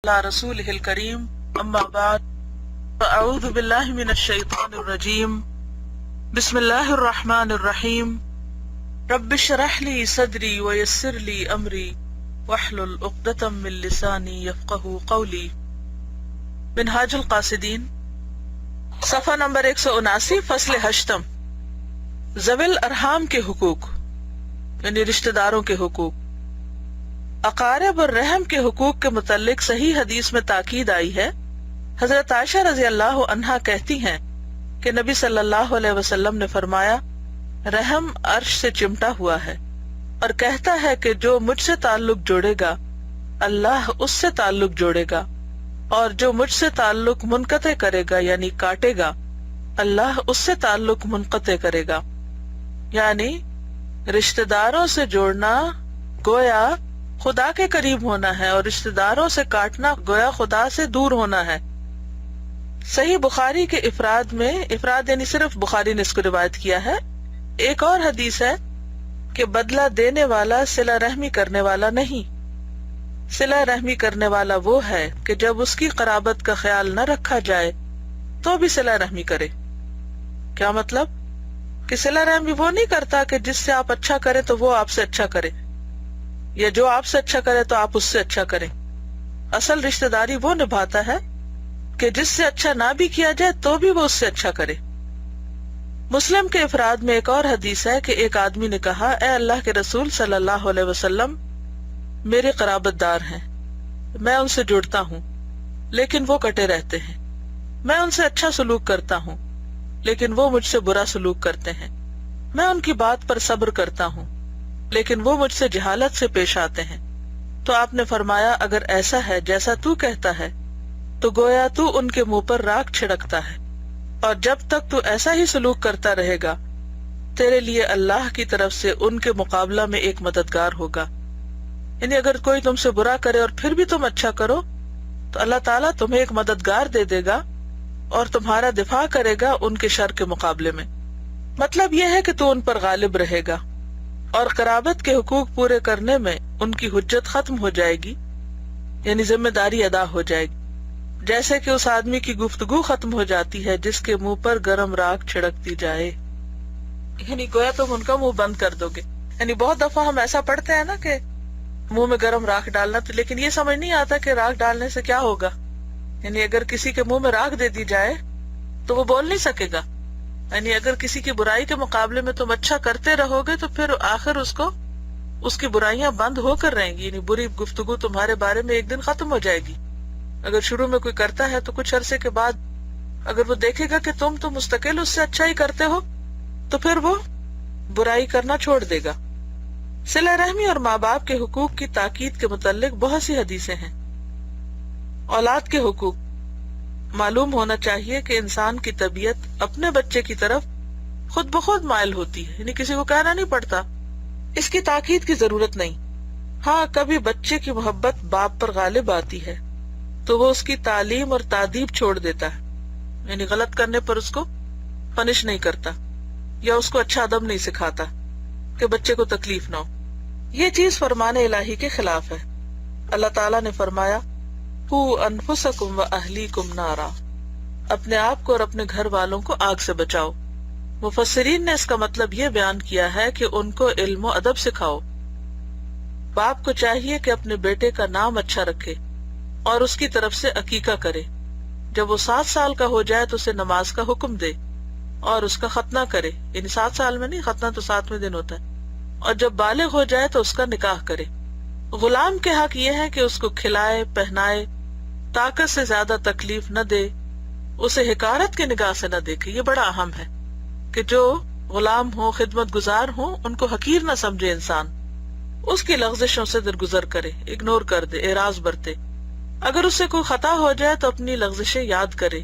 على رسوله الكريم أما بعد فأعوذ بالله من الشيطان الرجيم بسم الله الرحمن الرحيم رب اشرح لي صدري ويسر لي أمري واحلل عقدة من لساني يفقهوا قولي. منہاج القاصدین صفحہ نمبر 179 فصل ہشتم ذوی الارحام کے حقوق یعنی رشتہ داروں کے حقوق. اقارب اور رحم کے حقوق کے متعلق صحیح حدیث میں تاکید آئی ہے. حضرت عائشہ رضی اللہ عنہا کہتی ہیں کہ نبی صلی اللہ علیہ وسلم نے فرمایا رحم عرش سے چمٹا ہوا ہے اور کہتا ہے کہ جو مجھ سے تعلق جوڑے گا اللہ اس سے تعلق جوڑے گا اور جو مجھ سے تعلق منقطع کرے گا یعنی کاٹے گا اللہ اس سے تعلق منقطع کرے گا. یعنی رشتہ داروں سے جوڑنا گویا خدا کے قریب ہونا ہے اور رشتہ داروں سے کاٹنا گویا خدا سے دور ہونا ہے. صحیح بخاری کے افراد میں، افراد یعنی صرف بخاری نے اس کو روایت کیا ہے، ایک اور حدیث ہے کہ بدلہ دینے والا صلہ رحمی کرنے والا نہیں. صلہ رحمی کرنے والا وہ ہے کہ جب اس کی قرابت کا خیال نہ رکھا جائے تو بھی صلہ رحمی کرے. کیا مطلب؟ کہ صلہ رحمی وہ نہیں کرتا کہ جس سے آپ اچھا کریں تو وہ آپ سے اچھا کرے، یا جو آپ سے اچھا کرے تو آپ اس سے اچھا کریں. اصل رشتہ داری وہ نبھاتا ہے کہ جس سے اچھا نہ بھی کیا جائے تو بھی وہ اس سے اچھا کرے. مسلم کے افراد میں ایک اور حدیث ہے کہ ایک آدمی نے کہا اے اللہ کے رسول صلی اللہ علیہ وسلم میرے قرابت دار ہیں، میں ان سے جڑتا ہوں لیکن وہ کٹے رہتے ہیں. میں ان سے اچھا سلوک کرتا ہوں لیکن وہ مجھ سے برا سلوک کرتے ہیں. میں ان کی بات پر صبر کرتا ہوں لیکن وہ مجھ سے جہالت سے پیش آتے ہیں. تو آپ نے فرمایا اگر ایسا ہے جیسا تو کہتا ہے تو گویا تو ان کے منہ پر راکھ چھڑکتا ہے، اور جب تک تو ایسا ہی سلوک کرتا رہے گا تیرے لیے اللہ کی طرف سے ان کے مقابلہ میں ایک مددگار ہوگا. یعنی اگر کوئی تم سے برا کرے اور پھر بھی تم اچھا کرو تو اللہ تعالیٰ تمہیں ایک مددگار دے دے گا اور تمہارا دفاع کرے گا ان کے شر کے مقابلے میں. مطلب یہ ہے کہ تو ان پر غالب رہے گا اور قرابت کے حقوق پورے کرنے میں ان کی حجت ختم ہو جائے گی، یعنی ذمہ داری ادا ہو جائے گی، جیسے کہ اس آدمی کی گفتگو ختم ہو جاتی ہے جس کے منہ پر گرم راکھ چھڑکتی جائے. یعنی گویا تم ان کا منہ بند کر دو گے. یعنی بہت دفعہ ہم ایسا پڑھتے ہیں نا کہ منہ میں گرم راکھ ڈالنا، تو لیکن یہ سمجھ نہیں آتا کہ راکھ ڈالنے سے کیا ہوگا. یعنی اگر کسی کے منہ میں راکھ دے دی جائے تو وہ بول نہیں سکے گا. یعنی اگر کسی کی برائی کے مقابلے میں تم اچھا کرتے رہو گے تو پھر آخر اس کی برائیاں بند ہو کر رہیں گی. یعنی بری گفتگو تمہارے بارے میں ایک دن ختم ہو جائے گی. اگر شروع میں کوئی کرتا ہے تو کچھ عرصے کے بعد اگر وہ دیکھے گا کہ تم تو مستقل اس سے اچھا ہی کرتے ہو تو پھر وہ برائی کرنا چھوڑ دے گا. صلہ رحمی اور ماں باپ کے حقوق کی تاکید کے متعلق بہت سی حدیثیں ہیں. اولاد کے حقوق. معلوم ہونا چاہیے کہ انسان کی طبیعت اپنے بچے کی طرف خود بخود مائل ہوتی ہے، یعنی کسی کو کہنا نہیں پڑتا، اس کی تاکید کی ضرورت نہیں. ہاں کبھی بچے کی محبت باپ پر غالب آتی ہے تو وہ اس کی تعلیم اور تادیب چھوڑ دیتا ہے، یعنی غلط کرنے پر اس کو پنش نہیں کرتا یا اس کو اچھا ادب نہیں سکھاتا کہ بچے کو تکلیف نہ ہو. یہ چیز فرمان الہی کے خلاف ہے. اللہ تعالیٰ نے فرمایا قُوا أَنفُسَكُمْ وَأَهْلِيكُمْ نَارًا، اپنے آپ کو اور اپنے گھر والوں کو آگ سے بچاؤ. مفسرین نے اس کا مطلب یہ بیان کیا ہے کہ ان کو علم و ادب سکھاؤ. باپ کو چاہیے کہ اپنے بیٹے کا نام اچھا رکھے اور اس کی طرف سے عقیقہ کرے. جب وہ 7 سال کا ہو جائے تو اسے نماز کا حکم دے اور اس کا ختنہ کرے. یعنی 7 سال میں نہیں، ختنہ تو 7ویں دن ہوتا ہے. اور جب بالغ ہو جائے تو اس کا نکاح کرے. غلام کے حق یہ ہے کہ اس کو کھلائے پہنائے، طاقت سے زیادہ تکلیف نہ دے، اسے حقارت کی نگاہ سے نہ دیکھے. یہ بڑا اہم ہے کہ جو غلام ہوں، خدمت گزار ہوں، ان کو حقیر نہ سمجھے انسان. اس کی لغزشوں سے درگزر کرے، اگنور کر دے، اعراض برتے. اگر اس سے کوئی خطا ہو جائے تو اپنی لغزشیں یاد کرے،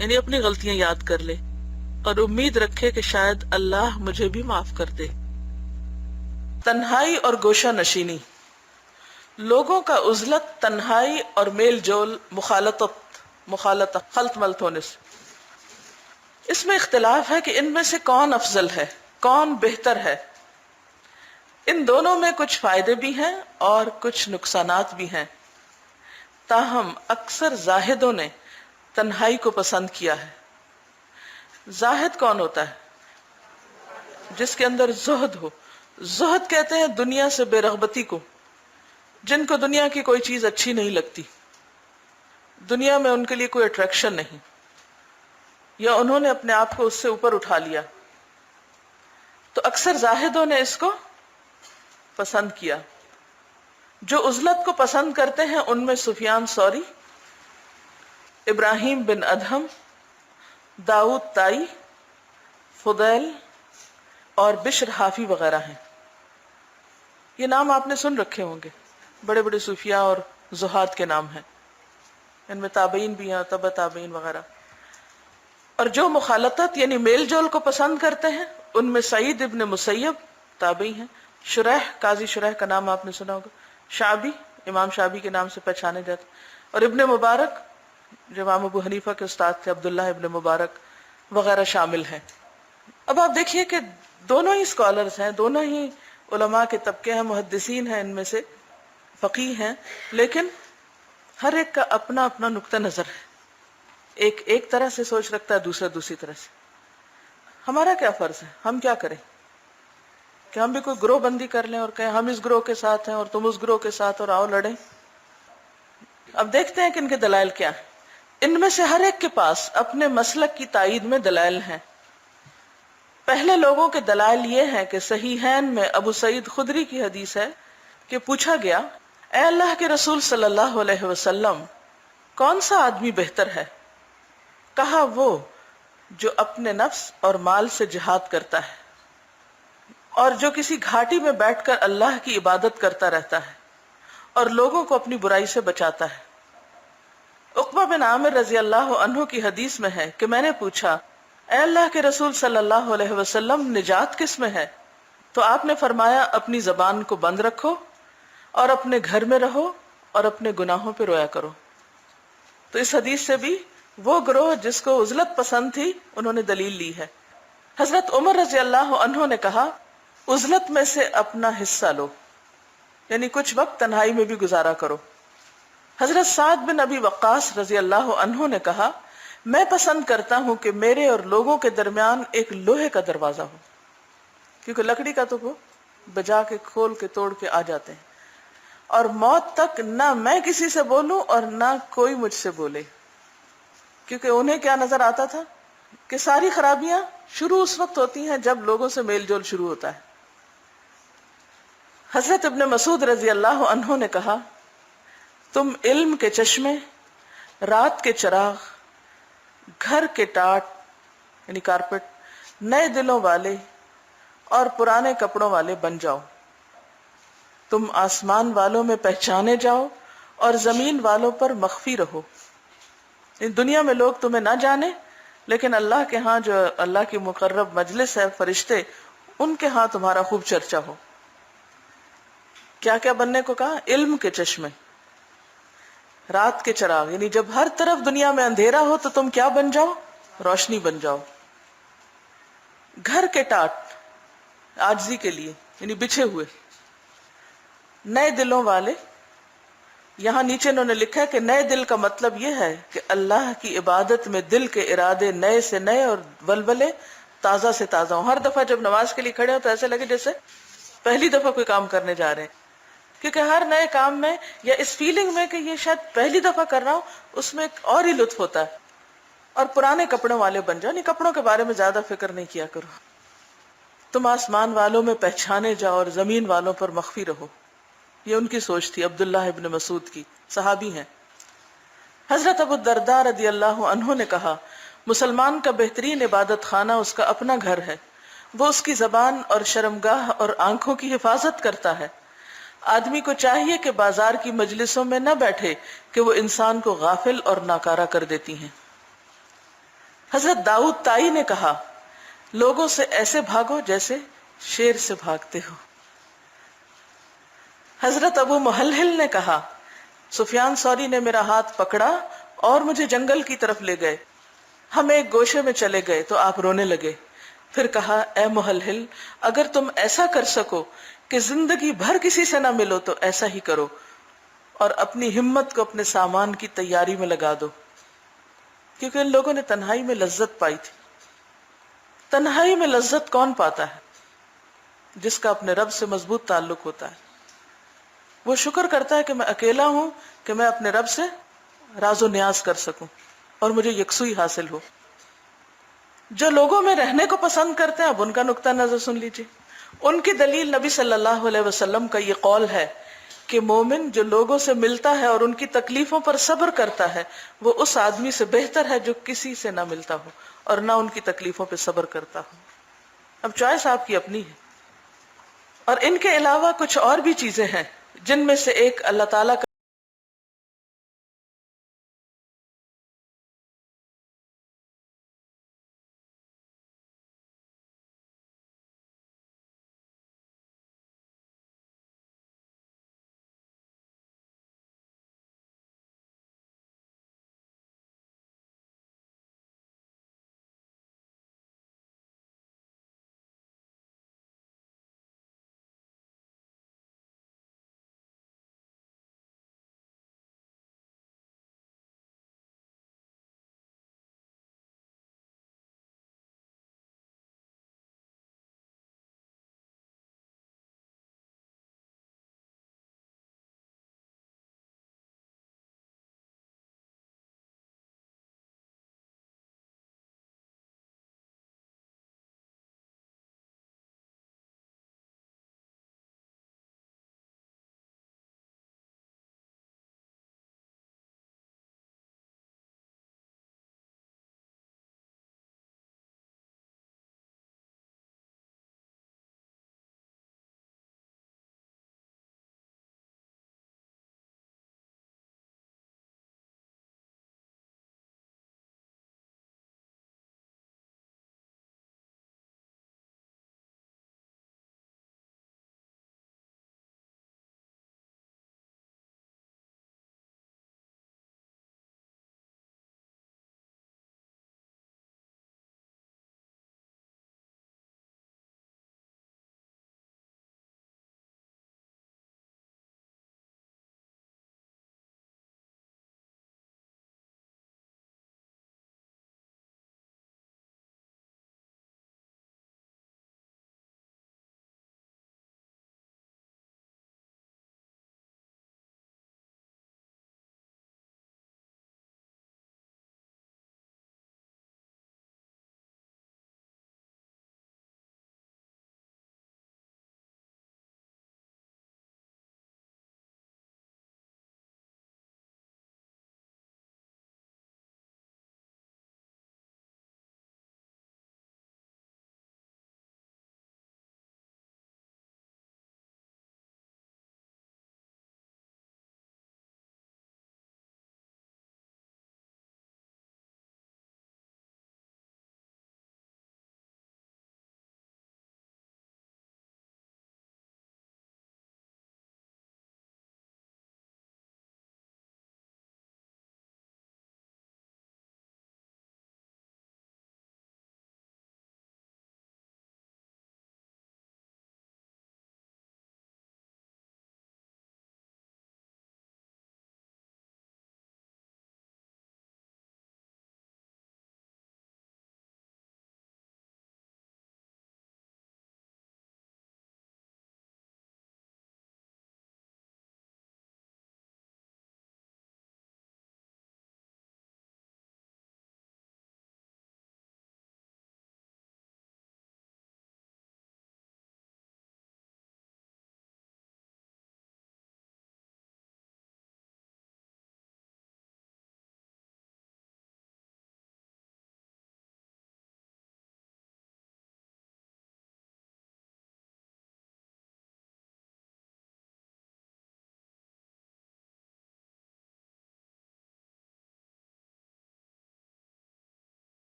یعنی اپنی غلطیاں یاد کر لے اور امید رکھے کہ شاید اللہ مجھے بھی معاف کر دے. تنہائی اور گوشہ نشینی. لوگوں کا عزلت، تنہائی اور میل جول، مخالطت خلط ملط ہونے سے. اس میں اختلاف ہے کہ ان میں سے کون افضل ہے، کون بہتر ہے. ان دونوں میں کچھ فائدے بھی ہیں اور کچھ نقصانات بھی ہیں. تاہم اکثر زاہدوں نے تنہائی کو پسند کیا ہے۔ زاہد کون ہوتا ہے؟ جس کے اندر زہد ہو۔ زہد کہتے ہیں دنیا سے بے رغبتی کو، جن کو دنیا کی کوئی چیز اچھی نہیں لگتی، دنیا میں ان کے لیے کوئی اٹریکشن نہیں، یا انہوں نے اپنے آپ کو اس سے اوپر اٹھا لیا، تو اکثر زاہدوں نے اس کو پسند کیا۔ جو عزلت کو پسند کرتے ہیں ان میں سفیان ثوری، ابراہیم بن ادہم، داؤد طائی، فضیل اور بشر حافی وغیرہ ہیں۔ یہ نام آپ نے سن رکھے ہوں گے، بڑے بڑے صوفیاء اور زہاد کے نام ہیں، ان میں تابعین بھی ہیں، تبع تابعین وغیرہ۔ اور جو مخالطت یعنی میل جول کو پسند کرتے ہیں ان میں سعید ابن مسیب تابعی ہیں، شریح قاضی شریح کا نام آپ نے سنا ہوگا، شعبی امام شعبی کے نام سے پہچانے جاتے، اور ابن مبارک جو امام ابو حنیفہ کے استاد تھے، عبداللہ ابن مبارک وغیرہ شامل ہیں۔ اب آپ دیکھیے کہ دونوں ہی اسکالرز ہیں، دونوں ہی علماء کے طبقے ہیں، محدثین ہیں، ان میں سے فقیہ ہیں، لیکن ہر ایک کا اپنا اپنا نقطہ نظر ہے، ایک طرح سے سوچ رکھتا ہے، دوسرا دوسری طرح سے۔ ہمارا کیا فرض ہے؟ ہم کیا کریں کہ ہم بھی کوئی گروہ بندی کر لیں اور کہیں ہم اس گروہ کے ساتھ ہیں اور تم اس گروہ کے ساتھ، اور آؤ لڑیں۔ اب دیکھتے ہیں کہ ان کے دلائل کیا ہیں۔ ان میں سے ہر ایک کے پاس اپنے مسلک کی تائید میں دلائل ہیں۔ پہلے لوگوں کے دلائل یہ ہیں کہ صحیحین میں ابو سعید خدری کی حدیث ہے کہ پوچھا گیا، اے اللہ کے رسول صلی اللہ علیہ وسلم، کون سا آدمی بہتر ہے؟ کہا، وہ جو اپنے نفس اور مال سے جہاد کرتا ہے اور جو کسی گھاٹی میں بیٹھ کر اللہ کی عبادت کرتا رہتا ہے اور لوگوں کو اپنی برائی سے بچاتا ہے۔ عقبہ بن عامر رضی اللہ عنہ کی حدیث میں ہے کہ میں نے پوچھا، اے اللہ کے رسول صلی اللہ علیہ وسلم، نجات کس میں ہے؟ تو آپ نے فرمایا، اپنی زبان کو بند رکھو اور اپنے گھر میں رہو اور اپنے گناہوں پہ رویا کرو۔ تو اس حدیث سے بھی وہ گروہ جس کو عزلت پسند تھی انہوں نے دلیل لی ہے۔ حضرت عمر رضی اللہ عنہ نے کہا، عزلت میں سے اپنا حصہ لو، یعنی کچھ وقت تنہائی میں بھی گزارا کرو۔ حضرت سعد بن ابی وقاص رضی اللہ عنہ نے کہا، میں پسند کرتا ہوں کہ میرے اور لوگوں کے درمیان ایک لوہے کا دروازہ ہو، کیونکہ لکڑی کا تو وہ بجا کے کھول کے توڑ کے آ جاتے ہیں، اور موت تک نہ میں کسی سے بولوں اور نہ کوئی مجھ سے بولے، کیونکہ انہیں کیا نظر آتا تھا کہ ساری خرابیاں شروع اس وقت ہوتی ہیں جب لوگوں سے میل جول شروع ہوتا ہے۔ حضرت ابن مسعود رضی اللہ عنہ نے کہا، تم علم کے چشمے، رات کے چراغ، گھر کے ٹاٹ یعنی کارپٹ، نئے دلوں والے اور پرانے کپڑوں والے بن جاؤ۔ تم آسمان والوں میں پہچانے جاؤ اور زمین والوں پر مخفی رہو۔ دنیا میں لوگ تمہیں نہ جانے، لیکن اللہ کے ہاں جو اللہ کی مقرب مجلس ہے، فرشتے، ان کے ہاں تمہارا خوب چرچا ہو۔ کیا کیا بننے کو کہا؟ علم کے چشمے، رات کے چراغ، یعنی جب ہر طرف دنیا میں اندھیرا ہو تو تم کیا بن جاؤ؟ روشنی بن جاؤ۔ گھر کے ٹاٹ، عاجزی کے لیے یعنی بچھے ہوئے۔ نئے دلوں والے، یہاں نیچے انہوں نے لکھا ہے کہ نئے دل کا مطلب یہ ہے کہ اللہ کی عبادت میں دل کے ارادے نئے سے نئے اور ولولے تازہ سے تازہ ہوں۔ ہر دفعہ جب نماز کے لیے کھڑے ہو تو ایسے لگے جیسے پہلی دفعہ کوئی کام کرنے جا رہے ہیں، کیونکہ ہر نئے کام میں یا اس فیلنگ میں کہ یہ شاید پہلی دفعہ کر رہا ہوں، اس میں ایک اور ہی لطف ہوتا ہے۔ اور پرانے کپڑوں والے بن جاؤ، نہیں کپڑوں کے بارے میں زیادہ فکر نہیں کیا کرو۔ تم آسمان والوں میں پہچانے جاؤ اور زمین والوں پر مخفی رہو۔ یہ ان کی سوچ تھی، عبداللہ ابن مسعود کی، صحابی ہیں۔ حضرت ابو الدرداء رضی اللہ عنہ نے کہا، مسلمان کا بہترین عبادت خانہ اس کا اپنا گھر ہے، وہ اس کی زبان اور شرمگاہ اور آنکھوں کی حفاظت کرتا ہے۔ آدمی کو چاہیے کہ بازار کی مجلسوں میں نہ بیٹھے کہ وہ انسان کو غافل اور ناکارہ کر دیتی ہیں۔ حضرت داؤد طائی نے کہا، لوگوں سے ایسے بھاگو جیسے شیر سے بھاگتے ہو۔ حضرت ابو محلحل نے کہا، سفیان ثوری نے میرا ہاتھ پکڑا اور مجھے جنگل کی طرف لے گئے۔ ہم ایک گوشے میں چلے گئے تو آپ رونے لگے، پھر کہا، اے محلحل، اگر تم ایسا کر سکو کہ زندگی بھر کسی سے نہ ملو تو ایسا ہی کرو۔ اور اپنی ہمت کو اپنے سامان کی تیاری میں لگا دو، کیونکہ ان لوگوں نے تنہائی میں لذت پائی تھی۔ تنہائی میں لذت کون پاتا ہے؟ جس کا اپنے رب سے مضبوط تعلق ہوتا ہے۔ وہ شکر کرتا ہے کہ میں اکیلا ہوں، کہ میں اپنے رب سے راز و نیاز کر سکوں اور مجھے یکسوئی حاصل ہو۔ جو لوگوں میں رہنے کو پسند کرتے ہیں، اب ان کا نقطہ نظر سن لیجیے۔ ان کی دلیل نبی صلی اللہ علیہ وسلم کا یہ قول ہے کہ مومن جو لوگوں سے ملتا ہے اور ان کی تکلیفوں پر صبر کرتا ہے، وہ اس آدمی سے بہتر ہے جو کسی سے نہ ملتا ہو اور نہ ان کی تکلیفوں پہ صبر کرتا ہو۔ اب چوائس آپ کی اپنی ہے۔ اور ان کے علاوہ کچھ اور بھی چیزیں ہیں جن میں سے ایک اللہ تعالیٰ کا